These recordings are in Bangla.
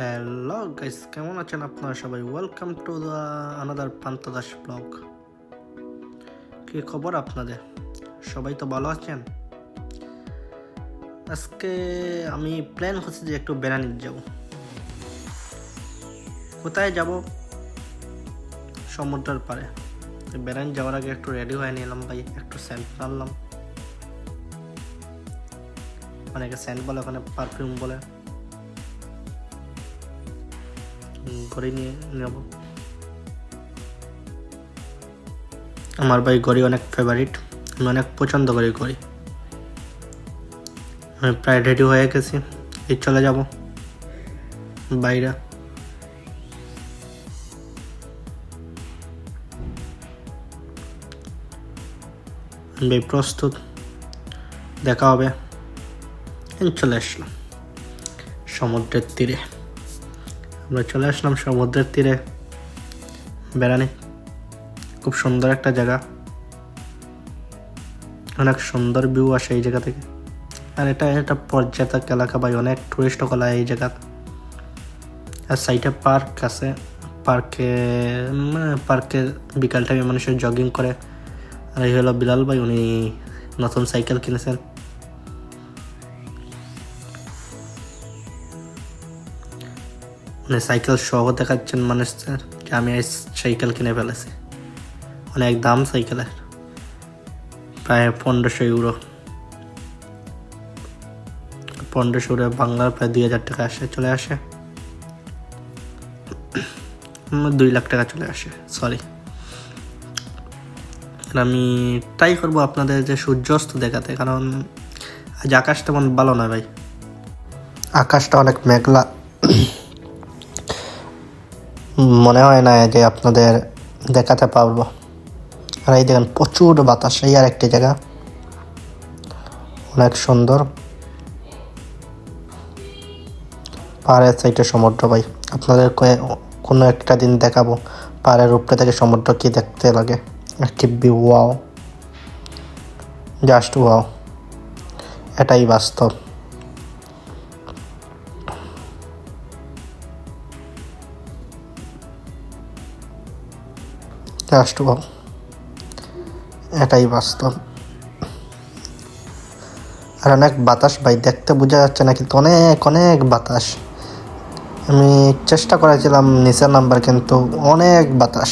হ্যালো গাইস, কেমন আছেন আপনারা সবাই? Welcome to the another Pantadas blog. কি খবর আপনাদের? সবাই তো ভালো আছেন? আজকে আমি প্ল্যান হচ্ছে যে একটু বেড়ানিতে যাব। কোথায় যাব? সমুদ্রের পাড়ে। বেড়ানি যাওয়ার আগে একটু রেডি হয়ে নিলাম ভাই, একটু সেন্ট মারলাম। অনেকে সেন্ট বলে, ওখানে পারফিউম বলে। ঘড়ি নিয়ে নেব। আমার ভাই ঘড়ি অনেক ফেভারিট, আমি অনেক পছন্দ করি ঘড়ি। আমি প্রায় রেডি হয়ে গেছি, এই চলে যাব বাইরে। আমি প্রস্তুত, দেখা হবে। চলে আসলাম সমুদ্রের তীরে। আমরা চলে আসলাম সমুদ্রের তীরে বেড়ানি। খুব সুন্দর একটা জায়গা, অনেক সুন্দর ভিউ আসে এই জায়গা থেকে। আর এটা একটা পর্যটক এলাকা ভাই, অনেক টুরিস্ট কলা এই জায়গা। আর সাইডে পার্ক আছে, পার্কে বিকাল টাইমে মানুষের জগিং করে। আর এই হলো বিলাল ভাই, উনি নতুন সাইকেল কিনেছেন। উনি সাইকেল সহ দেখাচ্ছেন মানুষদের যে আমি এই সাইকেল কিনে ফেলেছি। অনেক দাম সাইকেলের, প্রায় 1500 ইউরো। 1500 ইউরো বাংলার প্রায় 2000 টাকা আসে, চলে আসে 2 লাখ টাকা চলে আসে, সরি। আমি ট্রাই করবো আপনাদের যে সূর্যাস্ত দেখাতে, কারণ আজ আকাশ তেমন ভালো নয় ভাই, আকাশটা অনেক মেঘলা। মনে হয় না যে আপনাদের দেখাতে পারবো। আর এই দেখেন প্রচুর বাতাস, এই আর একটি জায়গা অনেক সুন্দর। পাহাড়ের সাইডে সমুদ্র ভাই, আপনাদের কোনো একটা দিন দেখাবো পাহাড়ের উপরে থেকে সমুদ্র কি দেখতে লাগে। কি ভিউ, ওয়াও, জাস্ট ওয়াও, এটাই বাস্তব। জাস্ট ওয়াও, এটাই বাস্তব। আর অনেক বাতাস ভাই, দেখতে বোঝা যাচ্ছে না কিন্তু অনেক অনেক বাতাস। আমি চেষ্টা করেছিলাম নিচের নাম্বার, কিন্তু অনেক বাতাস।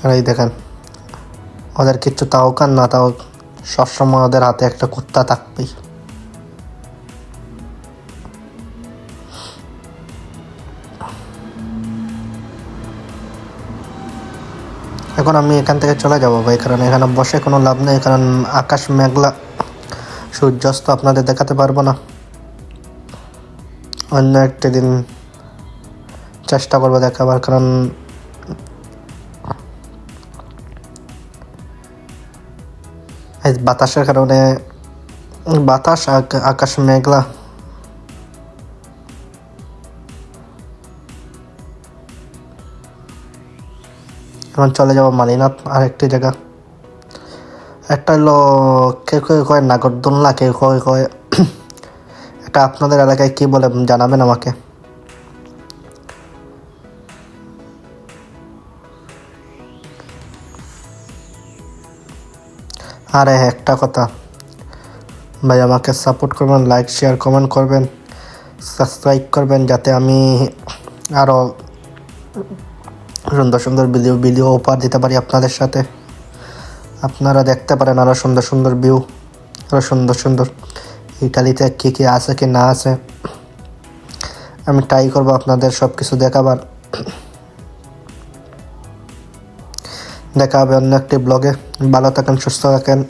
আর এই দেখেন ওদের কিচ্ছু তাও কান না তাও, সবসময় ওদের হাতে একটা কুত্তা থাকবেই। এখন আমি এখান থেকে চলে যাবো ভাই, কারণ এখানে বসে কোনো লাভ নেই, কারণ আকাশ মেঘলা, সূর্যাস্ত আপনাদের দেখাতে পারবো না। অন্য একটা দিন চেষ্টা করবো দেখাবার, কারণ এই বাতাসের কারণে, বাতাস আকাশ মেঘলা। এখন চলে যাবো মালিনাথ, আরেকটি জায়গা। একটা হলো কেউ কেউ কয় নাগরদোলনা, কেউ কেউ কয় এটা আপনাদের এলাকায় কি বলে জানাবেন আমাকে। আরে একটা কথা ভাই, আমাকে সাপোর্ট করবেন, লাইক শেয়ার কমেন্ট করবেন, সাবস্ক্রাইব করবেন, যাতে আমি আরও সুন্দর সুন্দর ভিডিও উপহার দিতে পারি আপনাদের সাথে। আপনারা দেখতে পারেন আরও সুন্দর সুন্দর ভিউ, আরও সুন্দর সুন্দর ইটালিতে কী কী আছে কি না আছে। আমি ট্রাই করবো আপনাদের সব কিছু দেখাবার। দেখা হবে অন্য একটি ব্লগে। ভালো থাকেন, সুস্থ থাকেন।